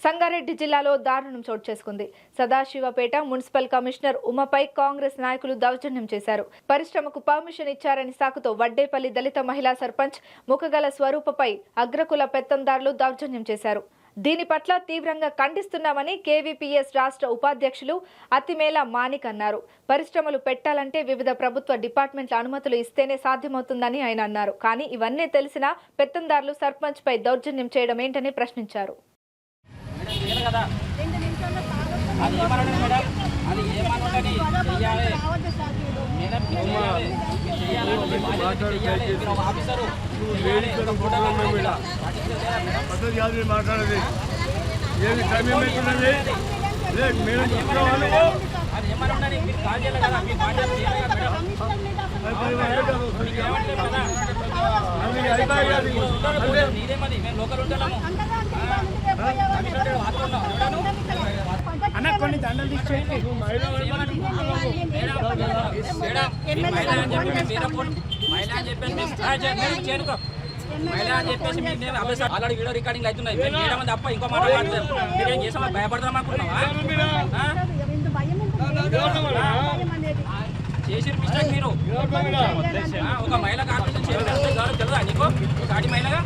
సంగారెడ్డి జిల్లాలో దారుణం చోటు చేసుకుంది. సదాశివపేట మున్సిపల్ కమిషనర్ ఉమపై కాంగ్రెస్ నాయకులు దౌర్జన్యం చేశారు. పరిశ్రమకు పర్మిషన్ ఇచ్చారని సాకుతో వడ్డేపల్లి దళిత మహిళా సర్పంచ్ ముఖగల స్వరూపపై అగ్రకుల పెత్తందారులు దౌర్జన్యం చేశారు. దీని పట్ల తీవ్రంగా ఖండిస్తున్నామని కేవీపీఎస్ రాష్ట్ర ఉపాధ్యక్షులు అతిమేల మాణిక్ అన్నారు. పరిశ్రమలు పెట్టాలంటే వివిధ ప్రభుత్వ డిపార్ట్మెంట్ల అనుమతులు ఇస్తేనే సాధ్యమవుతుందని ఆయన అన్నారు. కానీ ఇవన్నీ తెలిసినా పెత్తందారులు సర్పంచ్ పై దౌర్జన్యం చేయడం ఏంటని ప్రశ్నించారు. మాట్లాడేది ఏమి సమయం అవుతున్నది అన్న కొన్ని దండలు తీసుకెళ్ళి ఆల్రెడీ వీడియో రికార్డింగ్ అవుతున్నాయి. తప్ప ఇంకో మాట మీరేం చేసామో భయపడదాం అనుకుంటున్నావా? చేసి మిస్టేక్ మీరు ఒక మహిళ కాకుండా తెలియదా నీకు? సాటి మహిళగా